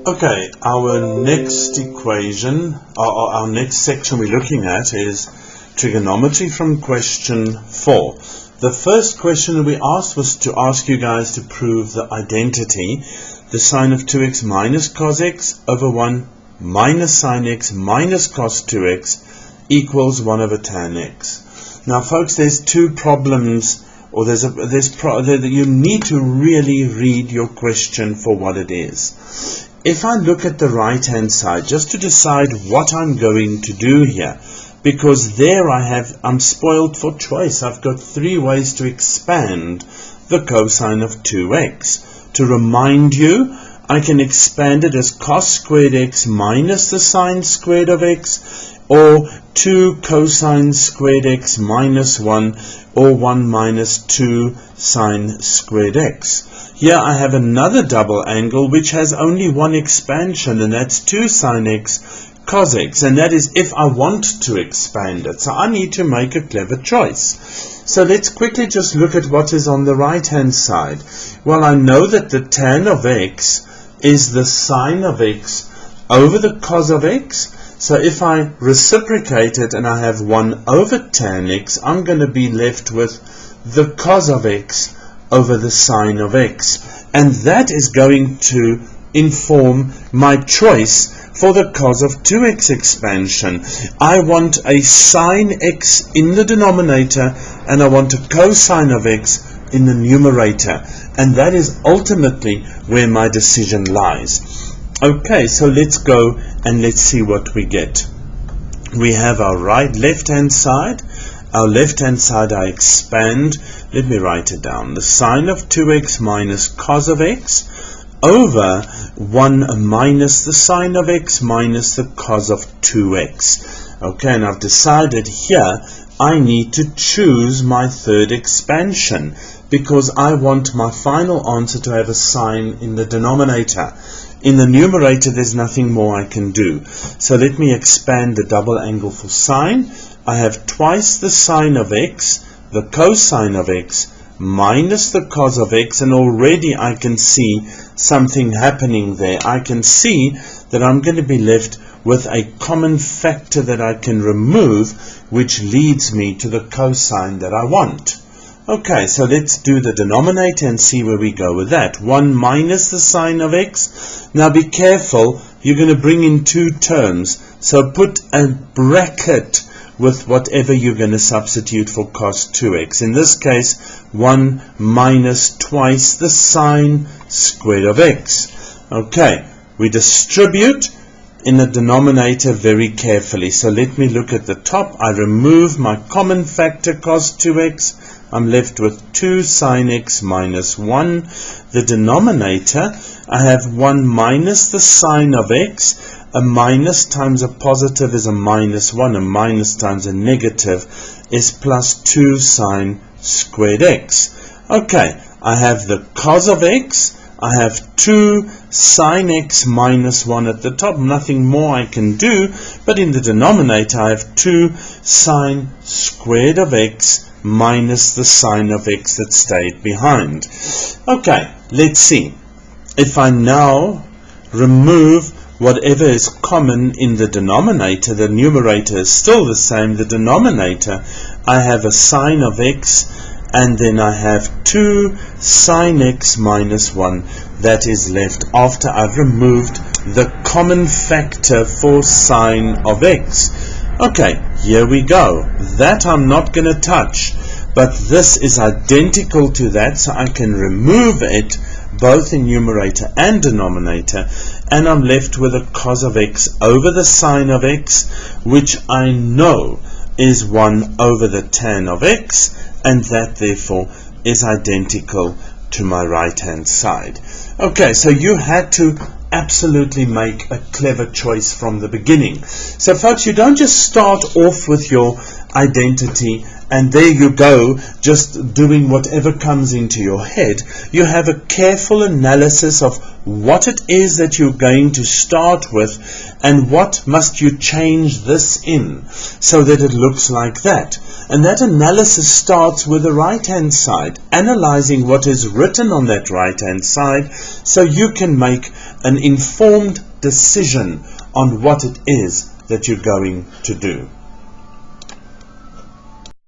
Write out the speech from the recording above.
Okay, our next equation, or our next section we're looking at is trigonometry from question 4. The first question that we asked was to ask you guys to prove the identity, the sine of 2x minus cos x over 1 minus sine x minus cos 2x equals 1 over tan x. Now folks, there's two problems, or you need to really read your question for what it is. If I look at the right hand side, just to decide what I'm going to do here, because there I'm spoiled for choice. I've got three ways to expand the cosine of 2x. To remind you, I can expand it as cos squared x minus the sine squared of x, or 2 cosine squared x minus 1, or 1 minus 2 sine squared x. Here I have another double angle which has only one expansion, and that's 2 sine x cos x, and that is if I want to expand it. So I need to make a clever choice. So let's quickly just look at what is on the right hand side. Well, I know that the tan of x is the sine of x over the cos of x. So if I reciprocate it and I have 1 over tan x, I'm going to be left with the cos of x over the sine of x. And that is going to inform my choice for the cos of 2x expansion. I want a sine x in the denominator and I want a cosine of x in the numerator. And that is ultimately where my decision lies. Okay, so let's go and let's see what we get. We have our left hand side. Our left hand side I expand. Let me write it down. The sine of 2x minus cos of x over 1 minus the sine of x minus the cos of 2x. Okay, and I've decided here I need to choose my third expansion because I want my final answer to have a sine in the denominator. In the numerator there's nothing more I can do. So let me expand the double angle for sine. I have twice the sine of x, the cosine of x, minus the cos of x, and already I can see something happening there. I can see that I'm going to be left with a common factor that I can remove, which leads me to the cosine that I want. Okay, so let's do the denominator and see where we go with that. 1 minus the sine of x. Now be careful, you're going to bring in two terms. So put a bracket with whatever you're going to substitute for cos 2x. In this case, 1 minus twice the sine squared of x. Okay, we distribute in the denominator very carefully. So let me look at the top. I remove my common factor cos 2x. I'm left with 2 sine x minus 1. The denominator, I have 1 minus the sine of x. A minus times a positive is a minus 1. A minus times a negative is plus 2 sine squared x. Okay, I have the cos of x. I have 2 sine x minus 1 at the top. Nothing more I can do. But in the denominator, I have 2 sine squared of x minus the sine of x that stayed behind. Okay, let's see. If I now remove whatever is common in the denominator, the numerator is still the same. The denominator, I have a sine of x, and then I have 2 sine x minus 1 that is left after I've removed the common factor for sine of x. Okay, here we go. That I'm not going to touch, but this is identical to that, so I can remove it both in numerator and denominator, and I'm left with a cos of x over the sine of x, which I know is 1 over the tan of x, and that therefore is identical to my right hand side. Okay, so you had to absolutely make a clever choice from the beginning. So folks, you don't just start off with your identity and there you go, just doing whatever comes into your head. You have a careful analysis of what it is that you're going to start with and what must you change this in so that it looks like that. And that analysis starts with the right hand side, analyzing what is written on that right hand side so you can make an informed decision on what it is that you're going to do.